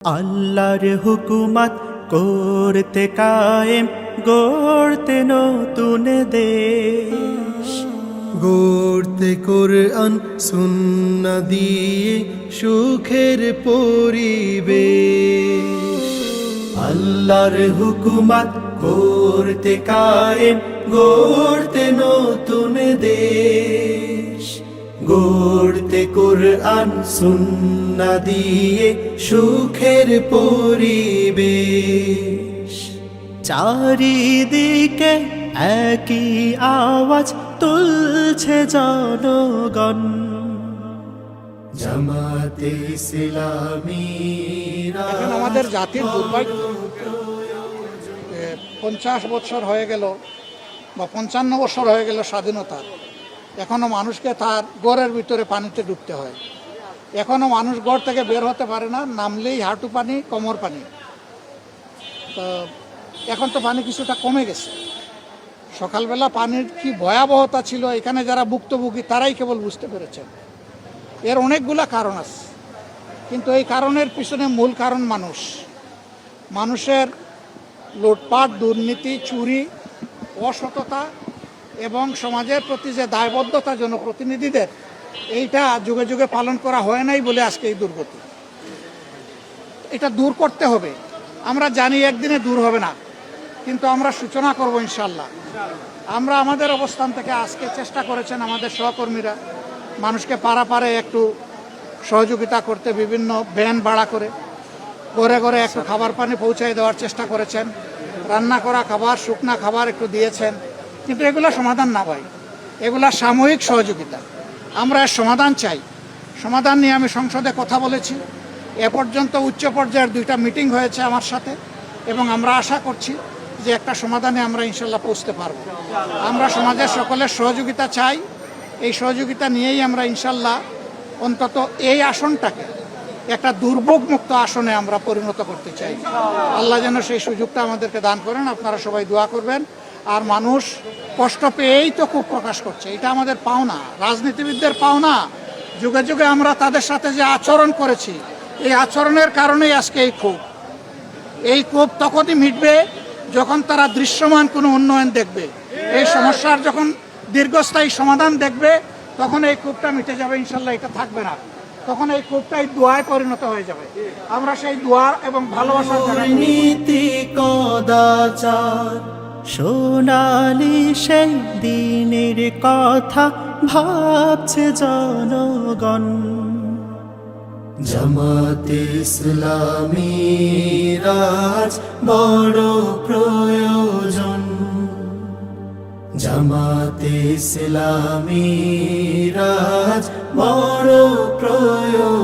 আল্লাহর হুকুমত করতে কায়েম, গড়তে নতুন দেশ, গড়তে কোরআন সুন্নাহ দিয়ে সুখের পরিবেশ। আল্লাহর হুকুমত করতে কায়েম, গড়তে নতুন দেশ, গড়তে কোরআন সুন্নাহ দিয়ে সুখের পরিবেশ। চারিদিকে একই আওয়াজ তুলছে জনগণ, জামাতে ইসলামী। এখন আমাদের জাতির দুর্ভাগ্য, 50 বছর হয়ে গেল বা 55 বছর হয়ে গেল স্বাধীনতার, এখনো মানুষকে তার ঘরের ভিতরে পানিতে ডুবতে হয়। এখনো মানুষ ঘর থেকে বের হতে পারে না, নামলেই হাঁটু পানি, কোমর পানি। তো এখন তো পানি কিছুটা কমে গেছে। সকালবেলা পানির কি ভয়াবহতা ছিল এখানে যারা ভুক্তভোগী তারাই কেবল বুঝতে পেরেছেন। এর অনেকগুলা কারণ আছে, কিন্তু এই কারণের পিছনে মূল কারণ মানুষের লুটপাট, দুর্নীতি, চুরি, অসততা এবং সমাজের প্রতি যে দায়বদ্ধতা জনপ্রতিনিধিদের, এইটা যুগে যুগে পালন করা হয় নাই বলে আজকে এই দুর্গতি। এটা দূর করতে হবে। আমরা জানি একদিনে দূর হবে না, কিন্তু আমরা সূচনা করব ইনশাল্লাহ। আমরা আমাদের অবস্থান থেকে আজকে চেষ্টা করেছেন আমাদের সহকর্মীরা মানুষকে পাড়ে একটু সহযোগিতা করতে, বিভিন্ন ভ্যান ভাড়া করে ঘরে ঘরে একটু খাবার পানি পৌঁছায় দেওয়ার চেষ্টা করেছেন। রান্না করা খাবার, শুকনা খাবার একটু দিয়েছেন, কিন্তু এগুলো সমাধান না ভাই, এগুলা সাময়িক সহযোগিতা। আমরা এর সমাধান চাই। সমাধান নিয়ে আমি সংসদে কথা বলেছি। এ পর্যন্ত উচ্চ পর্যায়ের 2টা মিটিং হয়েছে আমার সাথে, এবং আমরা আশা করছি যে একটা সমাধানে আমরা ইনশাল্লাহ পৌঁছতে পারবো। আমরা সমাজের সকলের সহযোগিতা চাই। এই সহযোগিতা নিয়েই আমরা ইনশাল্লাহ অন্তত এই আসনটাকে একটা দুর্ভোগমুক্ত আসনে আমরা পরিণত করতে চাই। আল্লাহ যেন সেই সুযোগটা আমাদেরকে দান করেন। আপনারা সবাই দোয়া করবেন। আর মানুষ কষ্ট পেয়েই তো খুব প্রকাশ করছে, এটা আমাদের পাওনা, রাজনীতিবিদদের পাওনা। যুগে যুগে আমরা তাদের সাথে যে আচরণ করেছি, এই আচরণের কারণেই আজকে এই ক্ষোভ তখনই মিটবে যখন তারা দৃশ্যমান কোনো উন্নয়ন দেখবে। এই সমস্যার যখন দীর্ঘস্থায়ী সমাধান দেখবে, তখন এই ক্ষোভটা মিটে যাবে ইনশাল্লাহ। এটা থাকবে না, তখন এই ক্ষোভটাই দোয়ায় পরিণত হয়ে যাবে। আমরা সেই দোয়া এবং ভালোবাসার নীতি কদাচার, সোনালি সেই দিনের কথা ভাবছে জনগণ। জামাতে ইসলামী রাজ বড় প্রয়োজন, জামাতে ইসলামী রাজ বড় প্রয়োজন।